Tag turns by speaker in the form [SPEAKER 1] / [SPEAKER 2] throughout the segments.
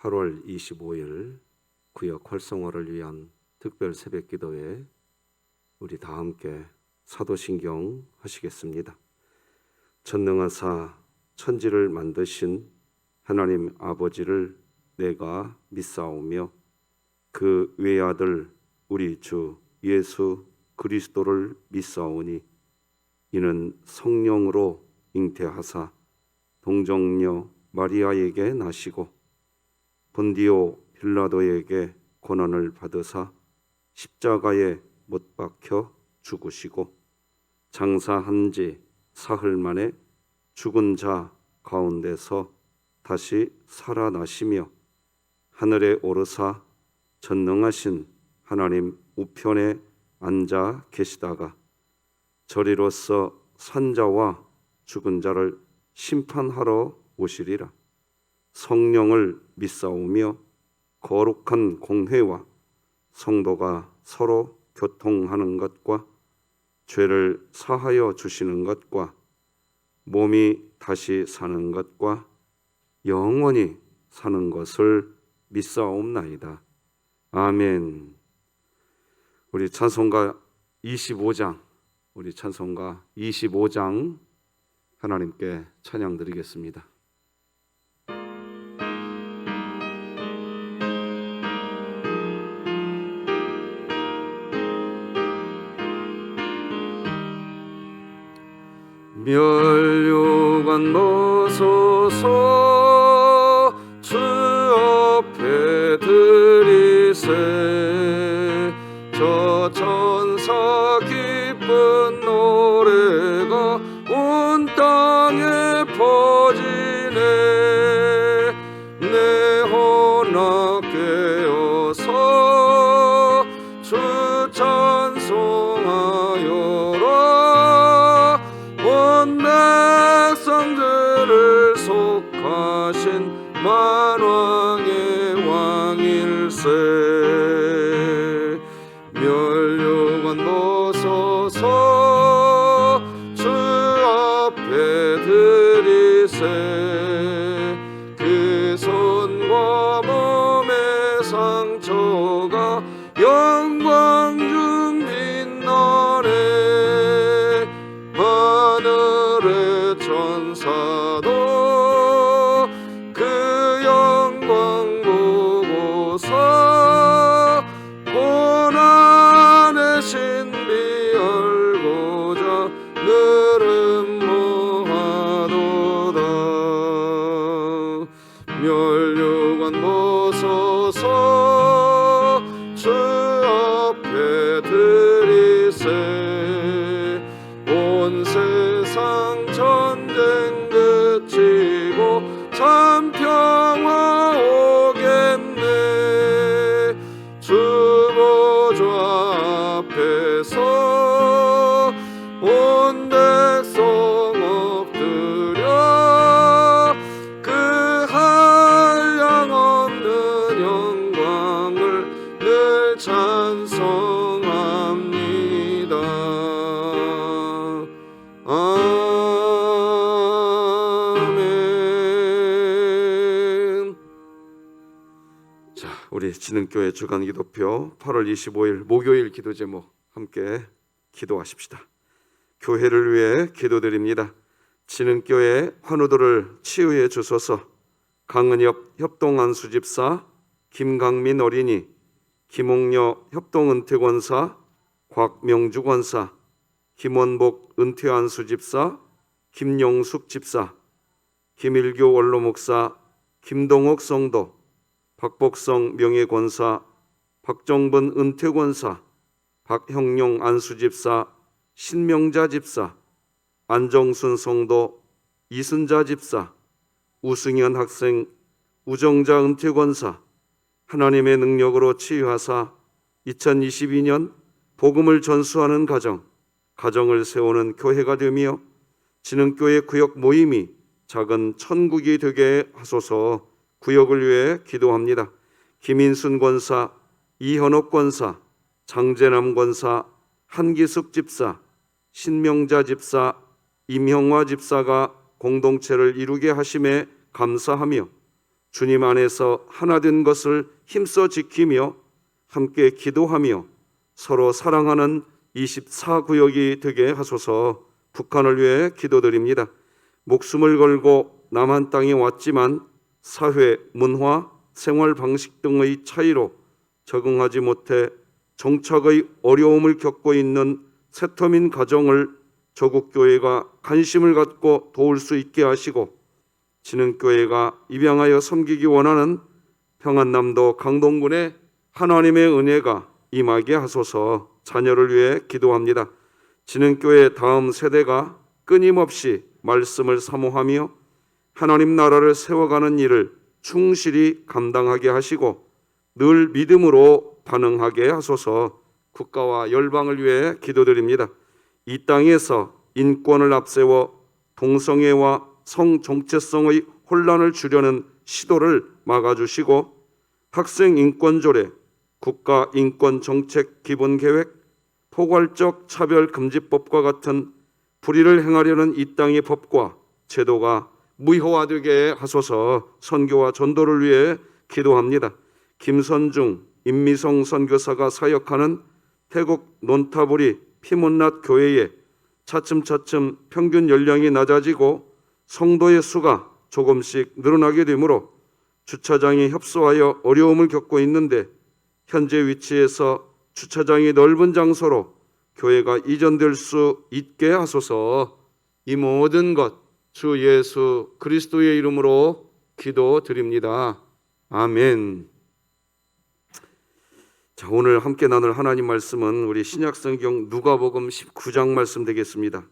[SPEAKER 1] 8월 25일 구역 활성화를 위한 특별 새벽 기도에 우리 다 함께 사도신경 하시겠습니다. 전능하사 천지를 만드신 하나님 아버지를 내가 믿사오며 그 외아들 우리 주 예수 그리스도를 믿사오니 이는 성령으로 잉태하사 동정녀 마리아에게 나시고 본디오 빌라도에게 고난을 받으사 십자가에 못 박혀 죽으시고 장사한 지 사흘 만에 죽은 자 가운데서 다시 살아나시며 하늘에 오르사 전능하신 하나님 우편에 앉아 계시다가 저리로서 산자와 죽은 자를 심판하러 오시리라. 성령을 믿사오며 거룩한 공회와 성도가 서로 교통하는 것과 죄를 사하여 주시는 것과 몸이 다시 사는 것과 영원히 사는 것을 믿사옵나이다. 아멘. 우리 찬송가 25장 하나님께 찬양 드리겠습니다. 멸류관 벗어서 주 앞에 드리세 저 천사 기쁜 노래가 온 땅에 퍼지네 내 혼합 깨어서 주 찬송하여라 온 백성들을 속하신 만왕의 왕일세 멸류관 벗어서 주 앞에 드리세 그 손과 몸의 상처가 영광 중 빛나네 하늘의 천사도 그 영광 보고서 고난의 신비 알고자 늘 음모하도다 멸류관 벗어서 주 앞에 드리세 온 세상 전쟁 그치고 참 평화 오겠네 주 보좌 앞에서 온 백성 엎드려 그 한량 없는 영광을 늘 찬송합니다. 아멘. 자, 우리 진흥교회 주간기도표 8월 25일 목요일 기도 제목 함께 기도하십시다. 교회를 위해 기도드립니다. 진흥교회 환우들을 치유해 주소서. 강은엽 협동안수집사, 김강민 어린이, 김옥녀 협동은퇴권사, 곽명주 권사, 김원복 은퇴안수집사, 김영숙 집사, 김일교 원로목사, 김동옥 성도, 박복성 명예권사, 박정분 은퇴권사, 박형룡 안수집사, 신명자 집사, 안정순 성도, 이순자 집사, 우승현 학생, 우정자 은퇴권사, 하나님의 능력으로 치유하사 2022년 복음을 전수하는 가정을 세우는 교회가 되며 진흥교회 구역 모임이 작은 천국이 되게 하소서. 구역을 위해 기도합니다. 김인순 권사, 이현옥 권사, 장재남 권사, 한기숙 집사, 신명자 집사, 임형화 집사가 공동체를 이루게 하심에 감사하며 주님 안에서 하나 된 것을 힘써 지키며 함께 기도하며 서로 사랑하는 24구역이 되게 하소서. 북한을 위해 기도드립니다. 목숨을 걸고 남한 땅에 왔지만 사회, 문화, 생활 방식 등의 차이로 적응하지 못해 정착의 어려움을 겪고 있는 세터민 가정을 조국교회가 관심을 갖고 도울 수 있게 하시고, 진흥교회가 입양하여 섬기기 원하는 평안남도 강동군에 하나님의 은혜가 임하게 하소서. 자녀를 위해 기도합니다. 진흥교회 다음 세대가 끊임없이 말씀을 사모하며 하나님 나라를 세워가는 일을 충실히 감당하게 하시고 늘 믿음으로 반응하게 하소서. 국가와 열방을 위해 기도드립니다. 이 땅에서 인권을 앞세워 동성애와 성정체성의 혼란을 주려는 시도를 막아주시고, 학생 인권조례, 국가인권정책 기본계획, 포괄적 차별금지법과 같은 불의를 행하려는 이 땅의 법과 제도가 무효화되게 하소서. 선교와 전도를 위해 기도합니다. 김선중, 임미성 선교사가 사역하는 태국 논타부리 피문낫 교회에 차츰차츰 평균 연령이 낮아지고 성도의 수가 조금씩 늘어나게 되므로 주차장이 협소하여 어려움을 겪고 있는데, 현재 위치에서 주차장이 넓은 장소로 교회가 이전될 수 있게 하소서. 이 모든 것 주 예수 그리스도의 이름으로 기도드립니다. 아멘. 자, 오늘 함께 나눌 하나님 말씀은 우리 신약성경 누가복음 19장 말씀 되겠습니다.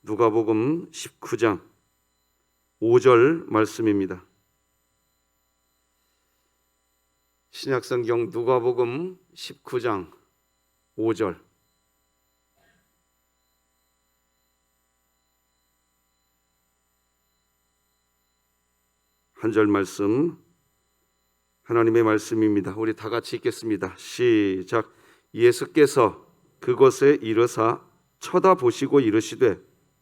[SPEAKER 1] 누가복음 19장 5절 말씀입니다. 신약성경 누가복음 19장 5절. 한 절 말씀, 하나님의 말씀입니다. 우리 다 같이 읽겠습니다. 시작. 예수께서 그곳에 이르사 쳐다보시고 이르시되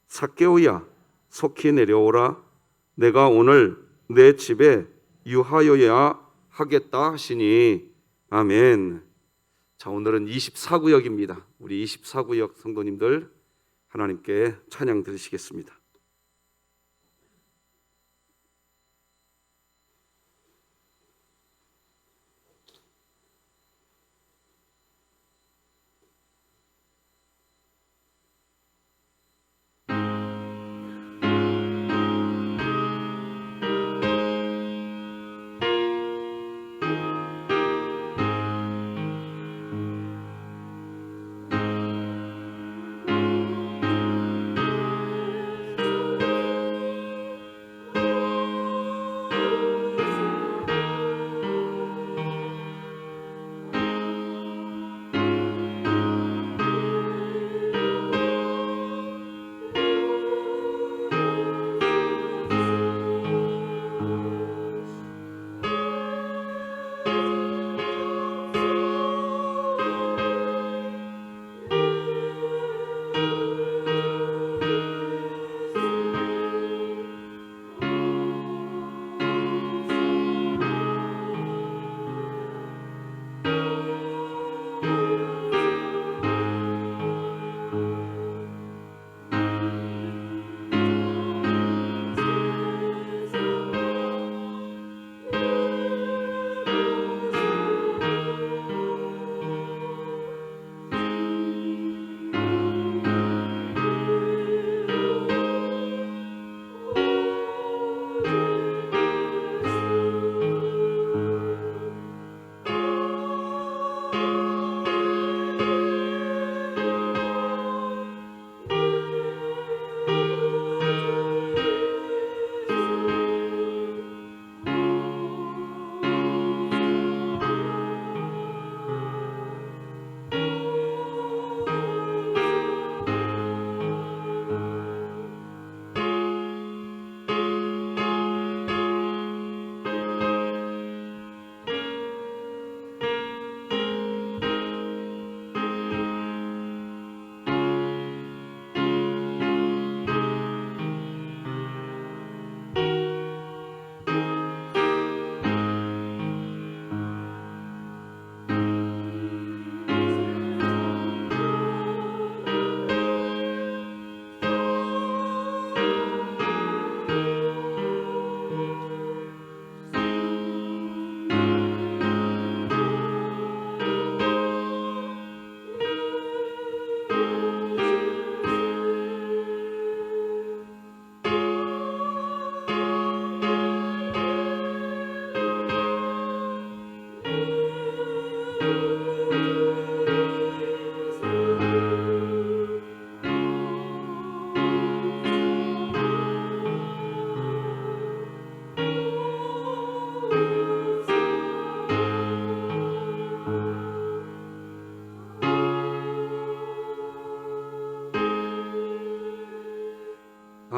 [SPEAKER 1] 삭개오야 속히 내려오라. 내가 오늘 내 집에 유하여야 하겠다 하시니. 아멘. 자, 오늘은 24구역입니다. 우리 24구역 성도님들 하나님께 찬양 드리시겠습니다.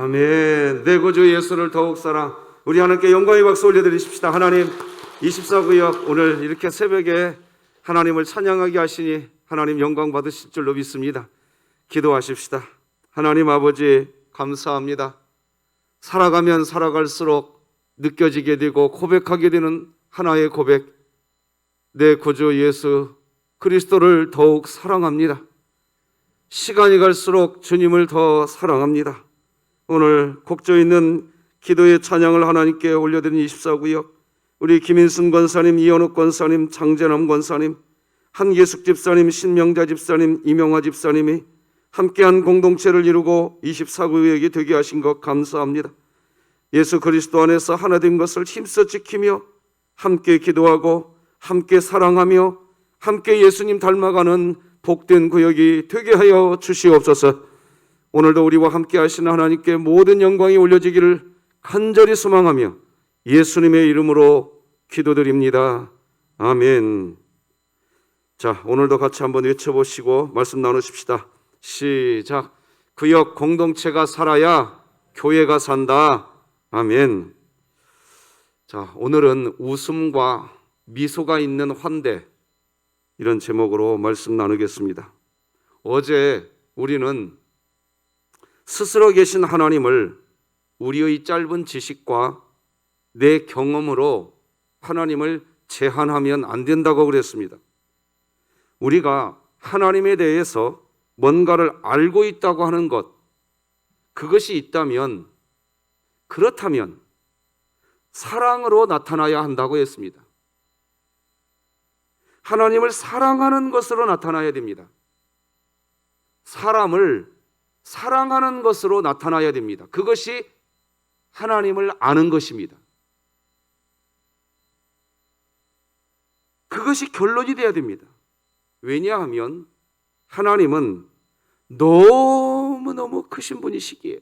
[SPEAKER 1] 아멘. 내 구주 예수를 더욱 사랑. 우리 하나님께 영광의 박수 올려드리십시다. 하나님, 24구역 오늘 이렇게 새벽에 하나님을 찬양하게 하시니 하나님 영광 받으실 줄로 믿습니다. 기도하십시다. 하나님 아버지 감사합니다. 살아가면 살아갈수록 느껴지게 되고 고백하게 되는 하나의 고백. 내 구주 예수 그리스도를 더욱 사랑합니다. 시간이 갈수록 주님을 더 사랑합니다. 오늘 곡조 있는 기도의 찬양을 하나님께 올려드린 24구역 우리 김인순 권사님, 이현욱 권사님, 장재남 권사님, 한계숙 집사님, 신명자 집사님, 이명화 집사님이 함께한 공동체를 이루고 24구역이 되게 하신 것 감사합니다. 예수 그리스도 안에서 하나 된 것을 힘써 지키며 함께 기도하고 함께 사랑하며 함께 예수님 닮아가는 복된 구역이 되게 하여 주시옵소서. 오늘도 우리와 함께 하시는 하나님께 모든 영광이 올려지기를 간절히 소망하며 예수님의 이름으로 기도드립니다. 아멘. 자, 오늘도 같이 한번 외쳐보시고 말씀 나누십시다. 시작. 구역 공동체가 살아야 교회가 산다. 아멘. 자, 오늘은 웃음과 미소가 있는 환대, 이런 제목으로 말씀 나누겠습니다. 어제 우리는 스스로 계신 하나님을 우리의 짧은 지식과 내 경험으로 하나님을 제한하면 안 된다고 그랬습니다. 우리가 하나님에 대해서 뭔가를 알고 있다고 하는 것, 그것이 있다면, 그렇다면 사랑으로 나타나야 한다고 했습니다. 하나님을 사랑하는 것으로 나타나야 됩니다. 사람을 사랑하는 것으로 나타나야 됩니다. 그것이 하나님을 아는 것입니다. 그것이 결론이 되어야 됩니다. 왜냐하면 하나님은 너무너무 크신 분이시기에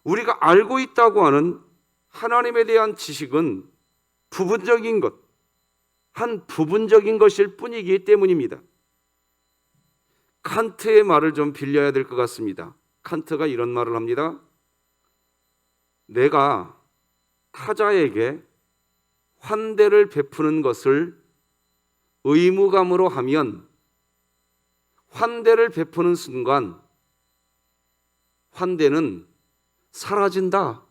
[SPEAKER 1] 우리가 알고 있다고 하는 하나님에 대한 지식은 부분적인 것, 한 부분적인 것일 뿐이기 때문입니다. 칸트의 말을 좀 빌려야 될 것 같습니다. 칸트가 이런 말을 합니다. 내가 타자에게 환대를 베푸는 것을 의무감으로 하면 환대를 베푸는 순간 환대는 사라진다.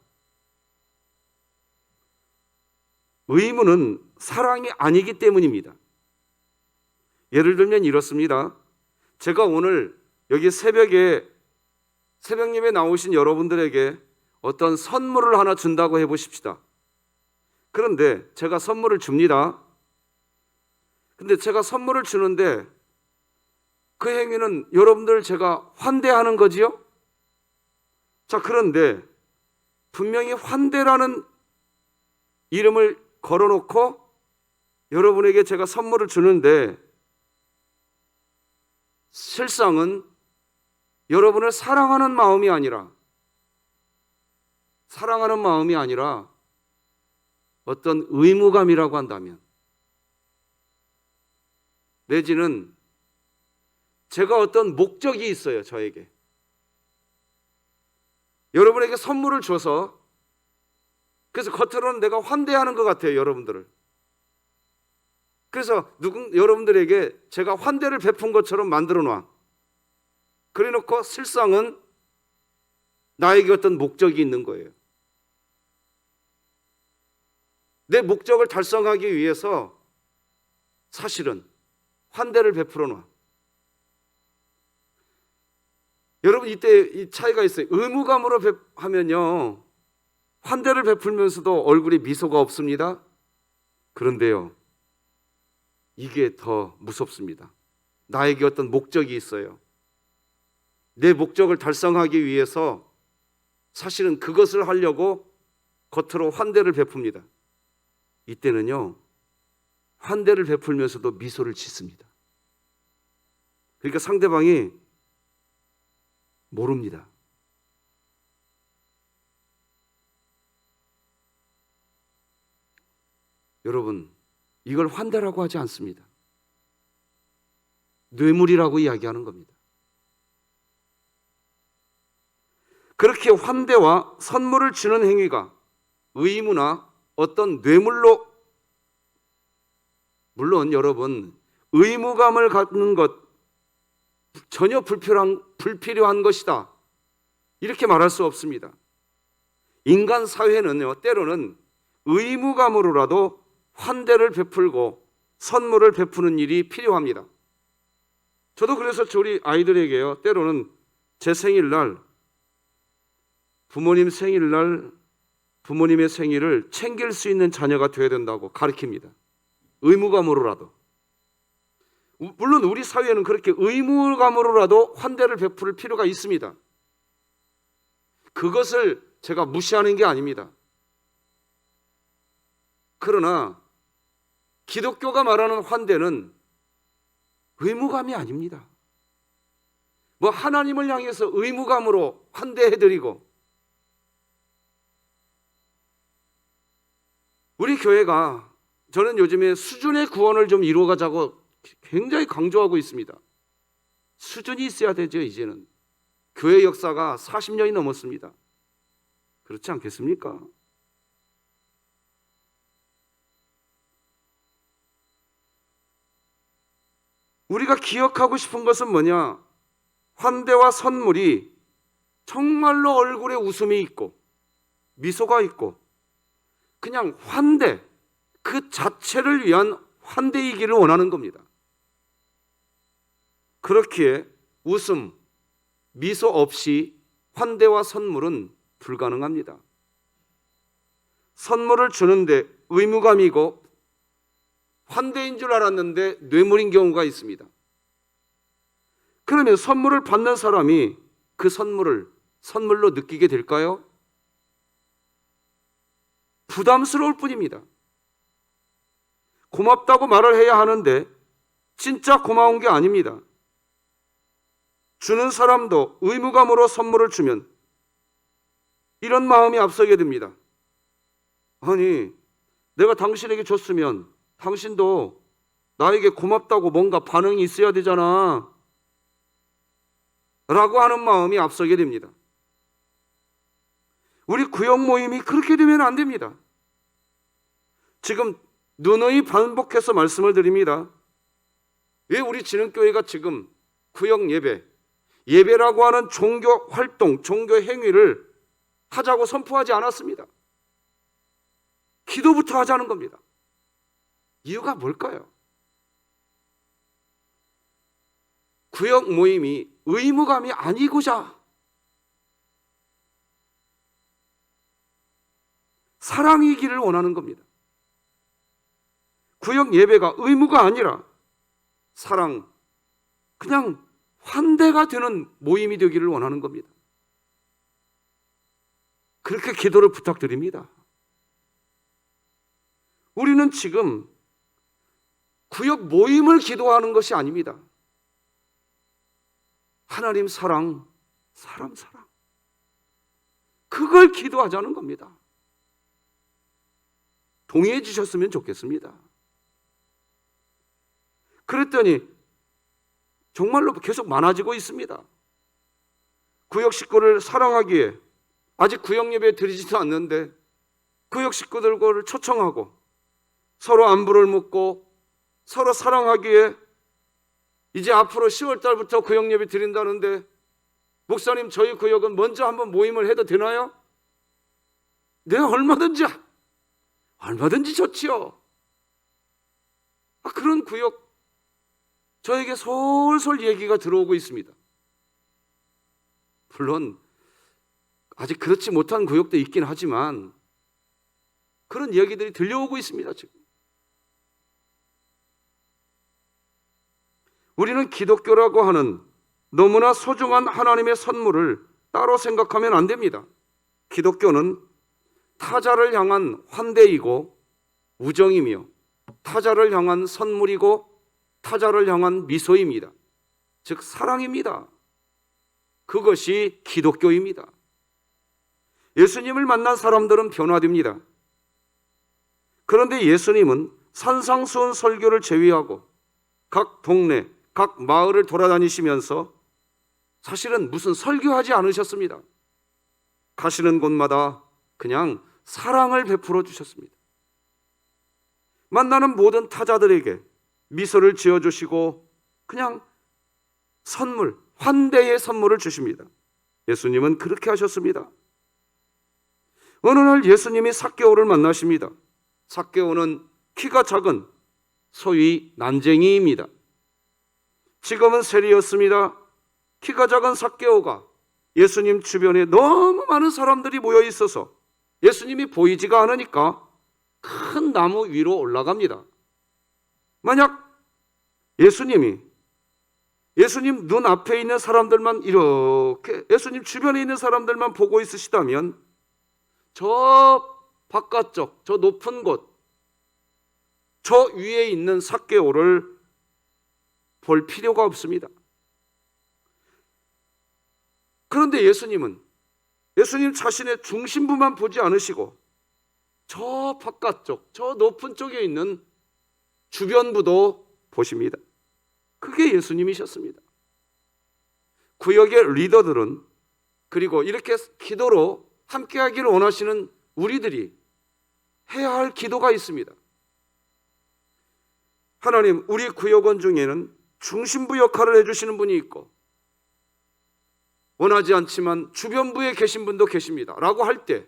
[SPEAKER 1] 의무는 사랑이 아니기 때문입니다. 예를 들면 이렇습니다. 제가 오늘 여기 새벽에 새벽 예배 나오신 여러분들에게 어떤 선물을 하나 준다고 해보십시다. 그런데 제가 선물을 줍니다. 근데 제가 선물을 주는데 그 행위는 여러분들 제가 환대하는 거지요? 자, 그런데 분명히 환대라는 이름을 걸어놓고 여러분에게 제가 선물을 주는데 실상은 여러분을 사랑하는 마음이 아니라 어떤 의무감이라고 한다면, 내지는 제가 어떤 목적이 있어요. 저에게 여러분에게 선물을 줘서, 그래서 겉으로는 내가 환대하는 것 같아요, 여러분들을. 그래서 여러분들에게 제가 환대를 베푼 것처럼 만들어 놔. 그래 놓고 실상은 나에게 어떤 목적이 있는 거예요. 내 목적을 달성하기 위해서 사실은 환대를 베풀어 놔. 여러분, 이때 이 차이가 있어요. 의무감으로 하면요, 환대를 베풀면서도 얼굴에 미소가 없습니다. 그런데요, 이게 더 무섭습니다. 나에게 어떤 목적이 있어요. 내 목적을 달성하기 위해서 사실은 그것을 하려고 겉으로 환대를 베풉니다. 이때는요, 환대를 베풀면서도 미소를 짓습니다. 그러니까 상대방이 모릅니다. 여러분, 이걸 환대라고 하지 않습니다. 뇌물이라고 이야기하는 겁니다. 그렇게 환대와 선물을 주는 행위가 의무나 어떤 뇌물로, 물론 여러분 의무감을 갖는 것 전혀 불필요한 것이다 이렇게 말할 수 없습니다. 인간 사회는요, 때로는 의무감으로라도 환대를 베풀고 선물을 베푸는 일이 필요합니다. 저도 그래서 우리 아이들에게요, 때로는 제 생일날, 부모님 생일날, 부모님의 생일을 챙길 수 있는 자녀가 되어야 된다고 가르칩니다. 의무감으로라도. 물론 우리 사회는 그렇게 의무감으로라도 환대를 베풀 필요가 있습니다. 그것을 제가 무시하는 게 아닙니다. 그러나 기독교가 말하는 환대는 의무감이 아닙니다. 뭐 하나님을 향해서 의무감으로 환대해드리고, 우리 교회가, 저는 요즘에 수준의 구원을 좀 이루어가자고 굉장히 강조하고 있습니다. 수준이 있어야 되죠. 이제는 교회 역사가 40년이 넘었습니다. 그렇지 않겠습니까? 우리가 기억하고 싶은 것은 뭐냐? 환대와 선물이 정말로 얼굴에 웃음이 있고 미소가 있고 그냥 환대 그 자체를 위한 환대이기를 원하는 겁니다. 그렇기에 웃음, 미소 없이 환대와 선물은 불가능합니다. 선물을 주는데 의무감이고 환대인 줄 알았는데 뇌물인 경우가 있습니다. 그러면 선물을 받는 사람이 그 선물을 선물로 느끼게 될까요? 부담스러울 뿐입니다. 고맙다고 말을 해야 하는데 진짜 고마운 게 아닙니다. 주는 사람도 의무감으로 선물을 주면 이런 마음이 앞서게 됩니다. 아니, 내가 당신에게 줬으면 당신도 나에게 고맙다고 뭔가 반응이 있어야 되잖아 라고 하는 마음이 앞서게 됩니다. 우리 구역 모임이 그렇게 되면 안 됩니다. 지금 누누이 반복해서 말씀을 드립니다. 왜 우리 진흥교회가 지금 구역 예배라고 하는 종교 활동, 종교 행위를 하자고 선포하지 않았습니다. 기도부터 하자는 겁니다. 이유가 뭘까요? 구역 모임이 의무감이 아니고자 사랑이기를 원하는 겁니다. 구역 예배가 의무가 아니라 사랑, 그냥 환대가 되는 모임이 되기를 원하는 겁니다. 그렇게 기도를 부탁드립니다. 우리는 지금 구역 모임을 기도하는 것이 아닙니다. 하나님 사랑, 사람 사랑. 그걸 기도하자는 겁니다. 동의해 주셨으면 좋겠습니다. 그랬더니 정말로 계속 많아지고 있습니다. 구역 식구를 사랑하기에 아직 구역 예배 드리지도 않는데 구역 식구들을 초청하고 서로 안부를 묻고 서로 사랑하기에 이제 앞으로 10월 달부터 구역 예배 드린다는데 목사님 저희 구역은 먼저 한번 모임을 해도 되나요? 네, 얼마든지 좋지요. 그런 구역 저에게 솔솔 얘기가 들어오고 있습니다. 물론 아직 그렇지 못한 구역도 있긴 하지만 그런 이야기들이 들려오고 있습니다. 지금 우리는 기독교라고 하는 너무나 소중한 하나님의 선물을 따로 생각하면 안 됩니다. 기독교는 타자를 향한 환대이고 우정이며 타자를 향한 선물이고 타자를 향한 미소입니다. 즉 사랑입니다. 그것이 기독교입니다. 예수님을 만난 사람들은 변화됩니다. 그런데 예수님은 산상수훈 설교를 제외하고 각 동네, 각 마을을 돌아다니시면서 사실은 무슨 설교하지 않으셨습니다. 가시는 곳마다 그냥 사랑을 베풀어 주셨습니다. 만나는 모든 타자들에게 미소를 지어주시고 그냥 선물, 환대의 선물을 주십니다. 예수님은 그렇게 하셨습니다. 어느 날 예수님이 삭개오를 만나십니다. 삭개오는 키가 작은 소위 난쟁이입니다. 지금은 세리였습니다. 키가 작은 삭개오가 예수님 주변에 너무 많은 사람들이 모여 있어서 예수님이 보이지가 않으니까 큰 나무 위로 올라갑니다. 만약 예수님 눈 앞에 있는 사람들만 이렇게 예수님 주변에 있는 사람들만 보고 있으시다면 저 바깥쪽, 저 높은 곳, 저 위에 있는 삭개오를 볼 필요가 없습니다. 그런데 예수님 자신의 중심부만 보지 않으시고 저 바깥쪽, 저 높은 쪽에 있는 주변부도 보십니다. 그게 예수님이셨습니다. 구역의 리더들은 그리고 이렇게 기도로 함께하기를 원하시는 우리들이 해야 할 기도가 있습니다. 하나님, 우리 구역원 중에는 중심부 역할을 해주시는 분이 있고 원하지 않지만 주변부에 계신 분도 계십니다 라고 할 때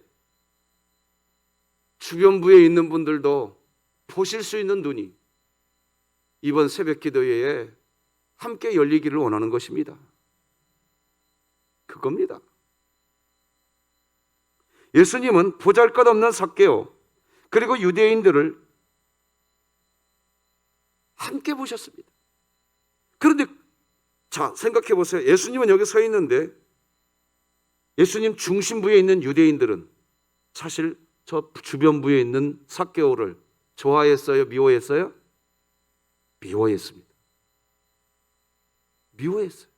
[SPEAKER 1] 주변부에 있는 분들도 보실 수 있는 눈이 이번 새벽 기도회에 함께 열리기를 원하는 것입니다. 그겁니다. 예수님은 보잘것없는 삭개오 그리고 유대인들을 함께 보셨습니다. 그런데 자, 생각해 보세요. 예수님은 여기 서 있는데 예수님 중심부에 있는 유대인들은 사실 저 주변부에 있는 삭개오를 좋아했어요? 미워했어요? 미워했습니다. 미워했어요.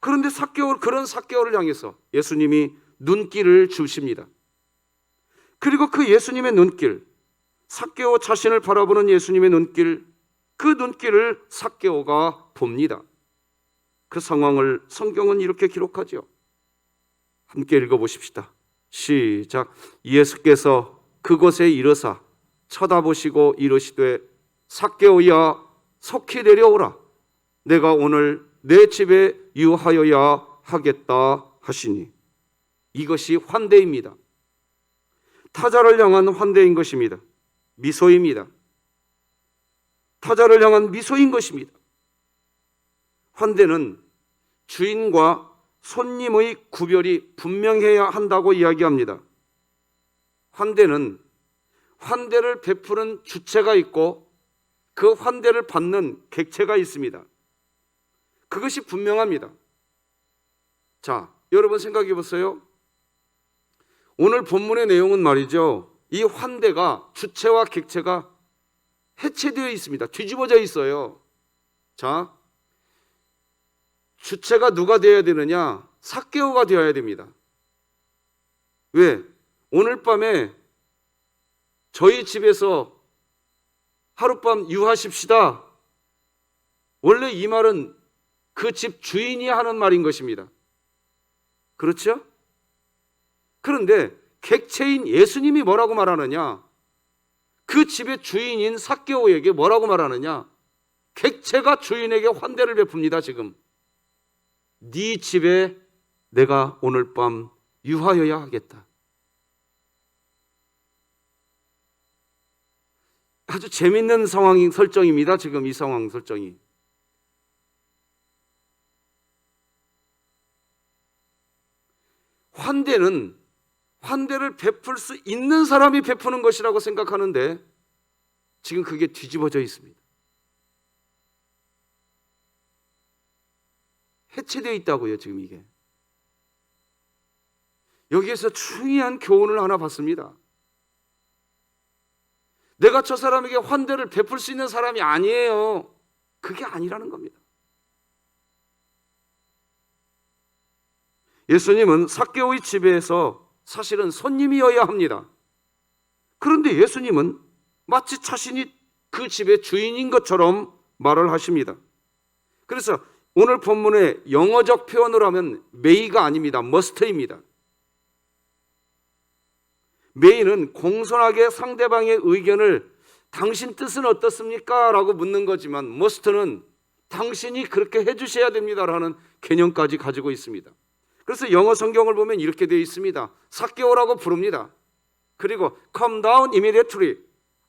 [SPEAKER 1] 그런데 그런 삭개오를 향해서 예수님이 눈길을 주십니다. 그리고 그 예수님의 눈길, 삭개오 자신을 바라보는 예수님의 눈길, 그 눈길을 삭개오가 봅니다. 그 상황을 성경은 이렇게 기록하죠. 함께 읽어보십시다. 시작. 예수께서 그곳에 이르사 쳐다보시고 이르시되 삭개오야 속히 내려오라. 내가 오늘 내 집에 유하여야 하겠다 하시니. 이것이 환대입니다. 타자를 향한 환대인 것입니다. 미소입니다. 타자를 향한 미소인 것입니다. 환대는 주인과 손님의 구별이 분명해야 한다고 이야기합니다. 환대는 환대를 베푸는 주체가 있고 그 환대를 받는 객체가 있습니다. 그것이 분명합니다. 자, 여러분 생각해 보세요. 오늘 본문의 내용은 말이죠. 이 환대가 주체와 객체가 해체되어 있습니다. 뒤집어져 있어요. 자, 주체가 누가 되어야 되느냐? 삭개오가 되어야 됩니다. 왜? 오늘 밤에 저희 집에서 하룻밤 유하십시다. 원래 이 말은 그 집 주인이 하는 말인 것입니다. 그렇죠? 그런데 객체인 예수님이 뭐라고 말하느냐? 그 집의 주인인 삭개오에게 뭐라고 말하느냐? 객체가 주인에게 환대를 베풉니다. 지금 네 집에 내가 오늘 밤 유하여야 하겠다. 아주 재밌는 상황 설정입니다. 지금 이 상황 설정이. 환대를 베풀 수 있는 사람이 베푸는 것이라고 생각하는데 지금 그게 뒤집어져 있습니다. 해체되어 있다고요, 지금 이게. 여기에서 중요한 교훈을 하나 받습니다. 내가 저 사람에게 환대를 베풀 수 있는 사람이 아니에요. 그게 아니라는 겁니다. 예수님은 삭개오의 집에서 사실은 손님이어야 합니다. 그런데 예수님은 마치 자신이 그 집의 주인인 것처럼 말을 하십니다. 그래서 오늘 본문의 영어적 표현으로 하면 may가 아닙니다. must입니다. may는 공손하게 상대방의 의견을 당신 뜻은 어떻습니까? 라고 묻는 거지만 must는 당신이 그렇게 해주셔야 됩니다라는 개념까지 가지고 있습니다. 그래서 영어 성경을 보면 이렇게 되어 있습니다. 삭개오라고 부릅니다. 그리고 come down immediately.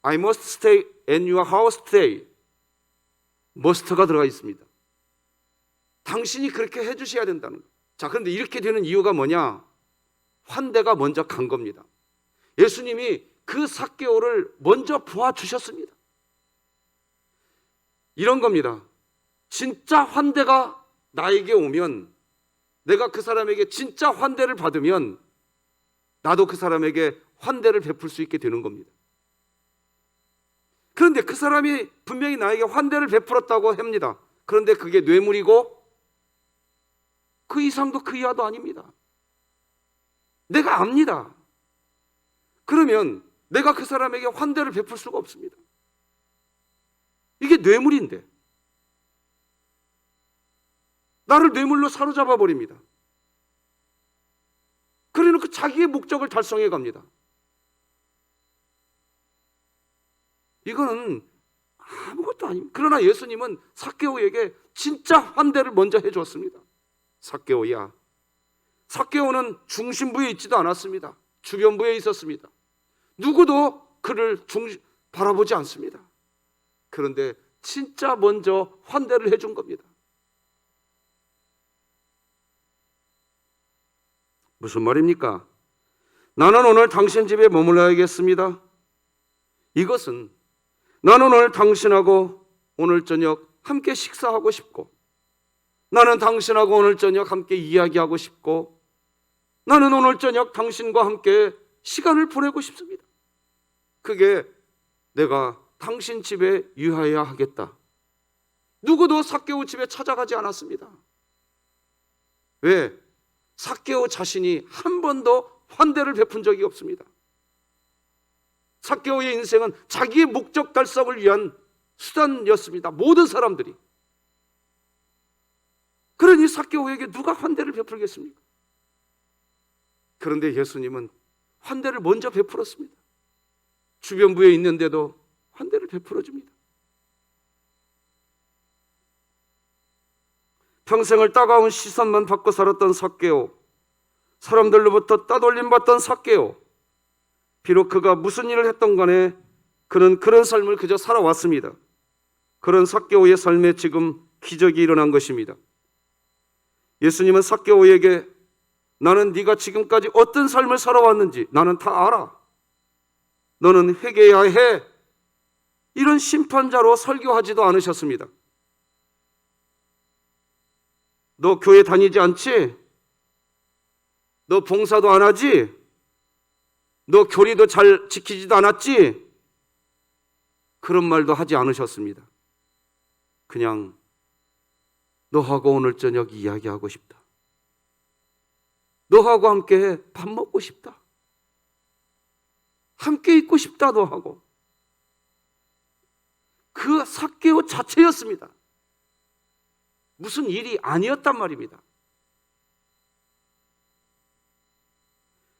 [SPEAKER 1] I must stay in your house today. must가 들어가 있습니다. 당신이 그렇게 해주셔야 된다는 거예요. 자, 그런데 이렇게 되는 이유가 뭐냐? 환대가 먼저 간 겁니다. 예수님이 그 삭개오를 먼저 보아주셨습니다. 이런 겁니다. 진짜 환대가 나에게 오면, 내가 그 사람에게 진짜 환대를 받으면 나도 그 사람에게 환대를 베풀 수 있게 되는 겁니다. 그런데 그 사람이 분명히 나에게 환대를 베풀었다고 합니다. 그런데 그게 뇌물이고 그 이상도 그 이하도 아닙니다. 내가 압니다. 그러면 내가 그 사람에게 환대를 베풀 수가 없습니다. 이게 뇌물인데 나를 뇌물로 사로잡아 버립니다. 그러니까 자기의 목적을 달성해 갑니다. 이거는 아무것도 아닙니다. 그러나 예수님은 삭개오에게 진짜 환대를 먼저 해주었습니다. 삭개오야. 삭개오는 중심부에 있지도 않았습니다. 주변부에 있었습니다. 누구도 그를 바라보지 않습니다. 그런데 진짜 먼저 환대를 해준 겁니다. 무슨 말입니까? 나는 오늘 당신 집에 머물러야겠습니다. 이것은 나는 오늘 당신하고 오늘 저녁 함께 식사하고 싶고, 나는 당신하고 오늘 저녁 함께 이야기하고 싶고, 나는 오늘 저녁 당신과 함께 시간을 보내고 싶습니다. 그게 내가 당신 집에 유하여야 하겠다. 누구도 삭개오 집에 찾아가지 않았습니다. 왜? 삭개오 자신이 한 번도 환대를 베푼 적이 없습니다. 삭개오의 인생은 자기의 목적 달성을 위한 수단이었습니다. 모든 사람들이. 그러니 삭개오에게 누가 환대를 베풀겠습니까? 그런데 예수님은 환대를 먼저 베풀었습니다. 주변부에 있는데도 환대를 베풀어 줍니다. 평생을 따가운 시선만 받고 살았던 삭개오, 사람들로부터 따돌림 받던 삭개오, 비록 그가 무슨 일을 했던 간에 그는 그런 삶을 그저 살아왔습니다. 그런 삭개오의 삶에 지금 기적이 일어난 것입니다. 예수님은 삭개오에게 나는 네가 지금까지 어떤 삶을 살아왔는지 나는 다 알아. 너는 회개해야 해. 이런 심판자로 설교하지도 않으셨습니다. 너 교회 다니지 않지? 너 봉사도 안 하지? 너 교리도 잘 지키지도 않았지? 그런 말도 하지 않으셨습니다. 그냥 너하고 오늘 저녁 이야기하고 싶다. 너하고 함께 밥 먹고 싶다. 함께 있고 싶다 너하고. 그 삭개오 자체였습니다. 무슨 일이 아니었단 말입니다.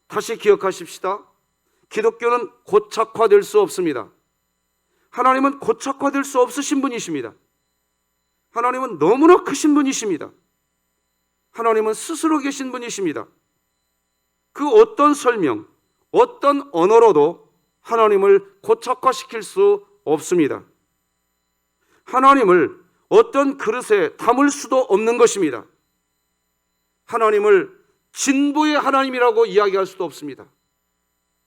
[SPEAKER 1] 다시 기억하십시다. 기독교는 고착화될 수 없습니다. 하나님은 고착화될 수 없으신 분이십니다. 하나님은 너무나 크신 분이십니다. 하나님은 스스로 계신 분이십니다. 그 어떤 설명, 어떤 언어로도 하나님을 고착화시킬 수 없습니다. 하나님을 어떤 그릇에 담을 수도 없는 것입니다. 하나님을 진보의 하나님이라고 이야기할 수도 없습니다.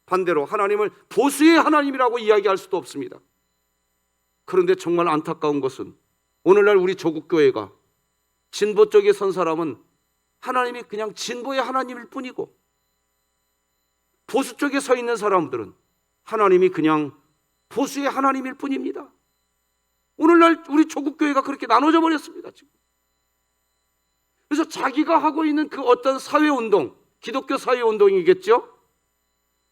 [SPEAKER 1] 반대로 하나님을 보수의 하나님이라고 이야기할 수도 없습니다. 그런데 정말 안타까운 것은 오늘날 우리 조국교회가 진보 쪽에 선 사람은 하나님이 그냥 진보의 하나님일 뿐이고, 보수 쪽에 서 있는 사람들은 하나님이 그냥 보수의 하나님일 뿐입니다. 오늘날 우리 조국교회가 그렇게 나눠져 버렸습니다. 지금. 그래서 자기가 하고 있는 그 어떤 사회운동, 기독교 사회운동이겠죠?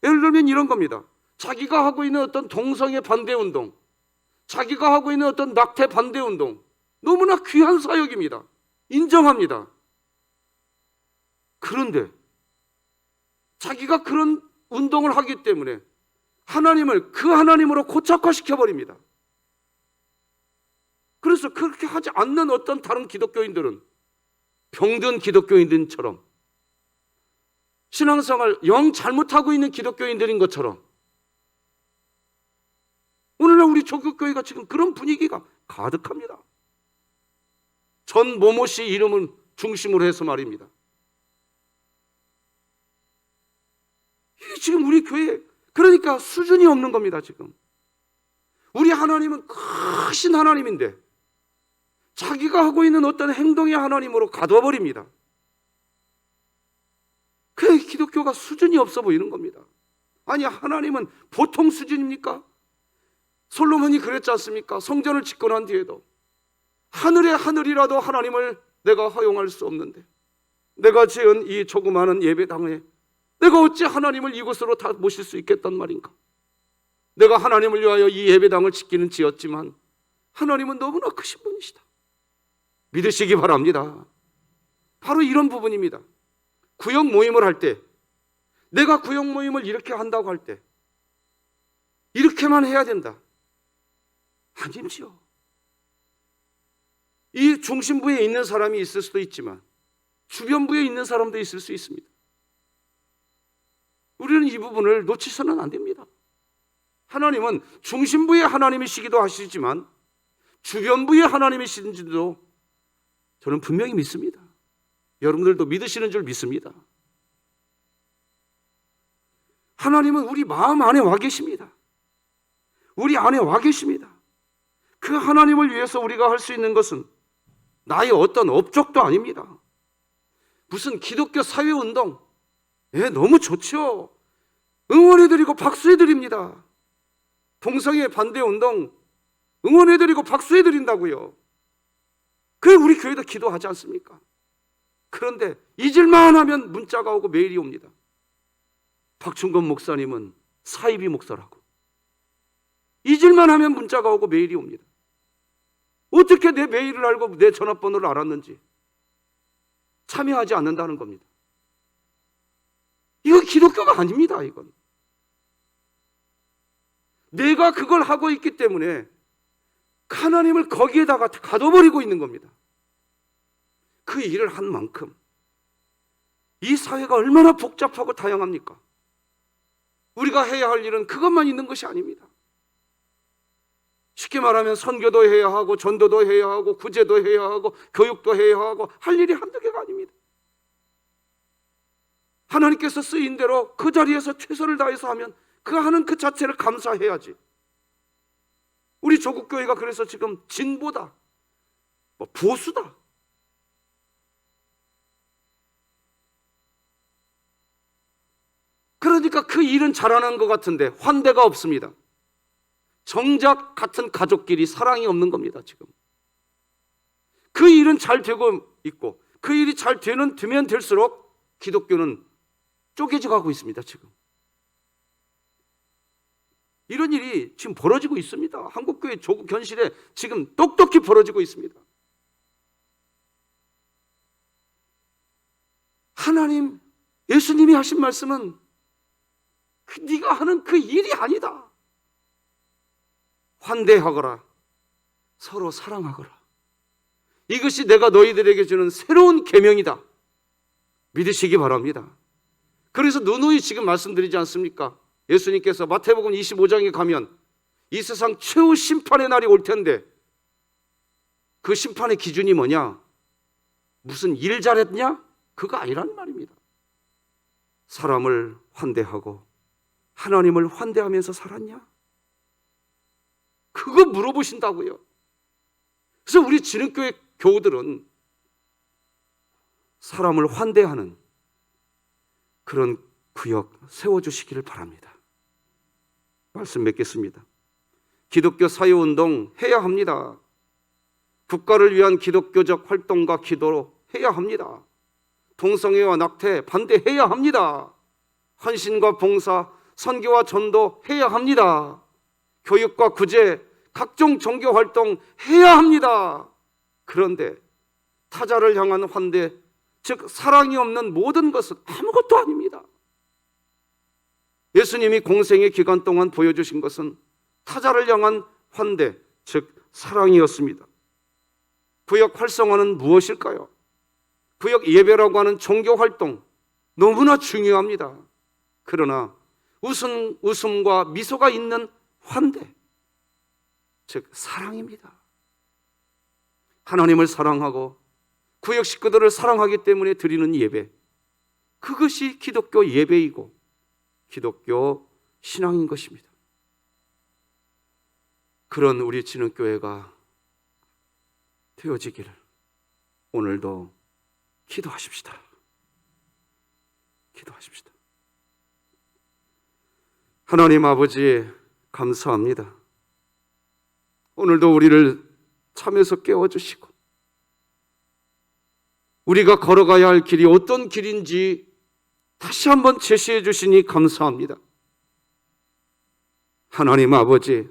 [SPEAKER 1] 예를 들면 이런 겁니다. 자기가 하고 있는 어떤 동성애 반대운동, 자기가 하고 있는 어떤 낙태 반대운동, 너무나 귀한 사역입니다. 인정합니다. 그런데 자기가 그런 운동을 하기 때문에 하나님을 그 하나님으로 고착화시켜버립니다. 그래서 그렇게 하지 않는 어떤 다른 기독교인들은 병든 기독교인들처럼 신앙생활 영 잘못하고 있는 기독교인들인 것처럼 오늘날 우리 조국교회가 지금 그런 분위기가 가득합니다. 전 모모 씨 이름을 중심으로 해서 말입니다. 이게 지금 우리 교회 그러니까 수준이 없는 겁니다. 지금 우리 하나님은 크신 하나님인데 자기가 하고 있는 어떤 행동의 하나님으로 가둬버립니다. 그 기독교가 수준이 없어 보이는 겁니다. 아니 하나님은 보통 수준입니까? 솔로몬이 그랬지 않습니까? 성전을 짓고 난 뒤에도 하늘의 하늘이라도 하나님을 내가 허용할 수 없는데 내가 지은 이 조그마한 예배당에 내가 어찌 하나님을 이곳으로 다 모실 수 있겠단 말인가? 내가 하나님을 위하여 이 예배당을 짓기는 지었지만 하나님은 너무나 크신 분이시다. 믿으시기 바랍니다. 바로 이런 부분입니다. 구역 모임을 할 때 내가 구역 모임을 이렇게 한다고 할 때 이렇게만 해야 된다. 아니지요. 이 중심부에 있는 사람이 있을 수도 있지만 주변부에 있는 사람도 있을 수 있습니다. 우리는 이 부분을 놓치서는 안 됩니다. 하나님은 중심부의 하나님이시기도 하시지만 주변부의 하나님이신지도 저는 분명히 믿습니다. 여러분들도 믿으시는 줄 믿습니다. 하나님은 우리 마음 안에 와 계십니다. 우리 안에 와 계십니다. 그 하나님을 위해서 우리가 할 수 있는 것은 나의 어떤 업적도 아닙니다. 무슨 기독교 사회운동 너무 좋죠. 응원해드리고 박수해드립니다. 동성애 반대운동 응원해드리고 박수해드린다고요. 그래 우리 교회도 기도하지 않습니까? 그런데 잊을만 하면 문자가 오고 메일이 옵니다. 박충건 목사님은 사이비 목사라고. 잊을만 하면 문자가 오고 메일이 옵니다. 어떻게 내 메일을 알고 내 전화번호를 알았는지 참여하지 않는다는 겁니다. 이건 기독교가 아닙니다. 이건 내가 그걸 하고 있기 때문에 하나님을 거기에다가 가둬버리고 있는 겁니다. 그 일을 한 만큼 이 사회가 얼마나 복잡하고 다양합니까? 우리가 해야 할 일은 그것만 있는 것이 아닙니다. 쉽게 말하면 선교도 해야 하고 전도도 해야 하고 구제도 해야 하고 교육도 해야 하고 할 일이 한두 개가 아닙니다. 하나님께서 쓰인 대로 그 자리에서 최선을 다해서 하면 그 하는 그 자체를 감사해야지. 우리 조국교회가 그래서 지금 진보다 보수다 그러니까 그 일은 잘하는 것 같은데 환대가 없습니다. 정작 같은 가족끼리 사랑이 없는 겁니다. 지금 그 일은 잘 되고 있고 그 일이 잘 되면 될수록 기독교는 쪼개져 가고 있습니다. 지금 이런 일이 지금 벌어지고 있습니다. 한국교회 조국 현실에 지금 똑똑히 벌어지고 있습니다. 하나님, 예수님이 하신 말씀은 네가 하는 그 일이 아니다. 환대하거라. 서로 사랑하거라. 이것이 내가 너희들에게 주는 새로운 계명이다. 믿으시기 바랍니다. 그래서 누누이 지금 말씀드리지 않습니까? 예수님께서 마태복음 25장에 가면 이 세상 최후 심판의 날이 올 텐데 그 심판의 기준이 뭐냐? 무슨 일 잘했냐? 그거 아니란 말입니다. 사람을 환대하고 하나님을 환대하면서 살았냐? 그거 물어보신다고요. 그래서 우리 진흥교회 교우들은 사람을 환대하는 그런 구역 세워주시기를 바랍니다. 말씀 맺겠습니다. 기독교 사회운동 해야 합니다. 국가를 위한 기독교적 활동과 기도로 해야 합니다. 동성애와 낙태 반대해야 합니다. 헌신과 봉사, 선교와 전도 해야 합니다. 교육과 구제, 각종 종교 활동 해야 합니다. 그런데 타자를 향한 환대, 즉 사랑이 없는 모든 것은 아무것도 아닙니다. 예수님이 공생의 기간 동안 보여주신 것은 타자를 향한 환대, 즉 사랑이었습니다. 구역 활성화는 무엇일까요? 구역 예배라고 하는 종교 활동 너무나 중요합니다. 그러나 웃음과 미소가 있는 환대, 즉 사랑입니다. 하나님을 사랑하고 구역 식구들을 사랑하기 때문에 드리는 예배, 그것이 기독교 예배이고 기독교 신앙인 것입니다. 그런 우리 진흥교회가 되어지기를 오늘도 기도하십시다. 기도하십시다. 하나님 아버지, 감사합니다. 오늘도 우리를 잠에서 깨워주시고 우리가 걸어가야 할 길이 어떤 길인지 다시 한번 제시해 주시니 감사합니다. 하나님 아버지,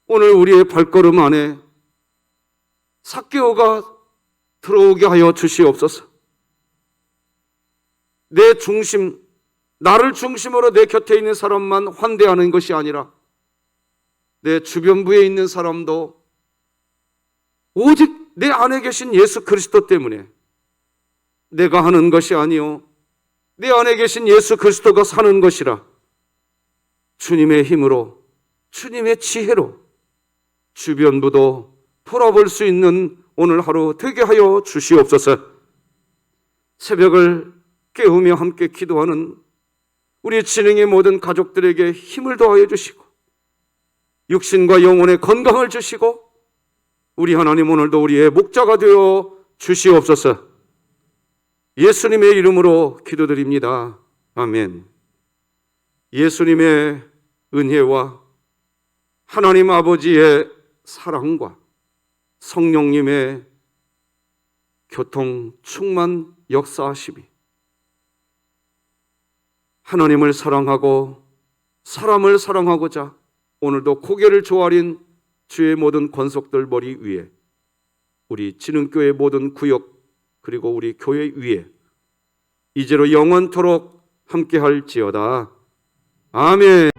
[SPEAKER 1] 오늘 우리의 발걸음 안에 삭개오가 들어오게 하여 주시옵소서. 내 중심, 나를 중심으로 내 곁에 있는 사람만 환대하는 것이 아니라 내 주변부에 있는 사람도 오직 내 안에 계신 예수 그리스도 때문에 내가 하는 것이 아니요 내 안에 계신 예수 그리스도가 사는 것이라 주님의 힘으로, 주님의 지혜로 주변부도 돌아볼 수 있는 오늘 하루 되게 하여 주시옵소서. 새벽을 깨우며 함께 기도하는 우리 진흥의 모든 가족들에게 힘을 더하여 주시고 육신과 영혼의 건강을 주시고 우리 하나님 오늘도 우리의 목자가 되어 주시옵소서. 예수님의 이름으로 기도드립니다. 아멘. 예수님의 은혜와 하나님 아버지의 사랑과 성령님의 교통 충만 역사하심이 하나님을 사랑하고 사람을 사랑하고자 오늘도 고개를 조아린 주의 모든 권속들 머리 위에 우리 진흥교회 모든 구역 그리고 우리 교회 위에 이제로 영원토록 함께할지어다. 아멘.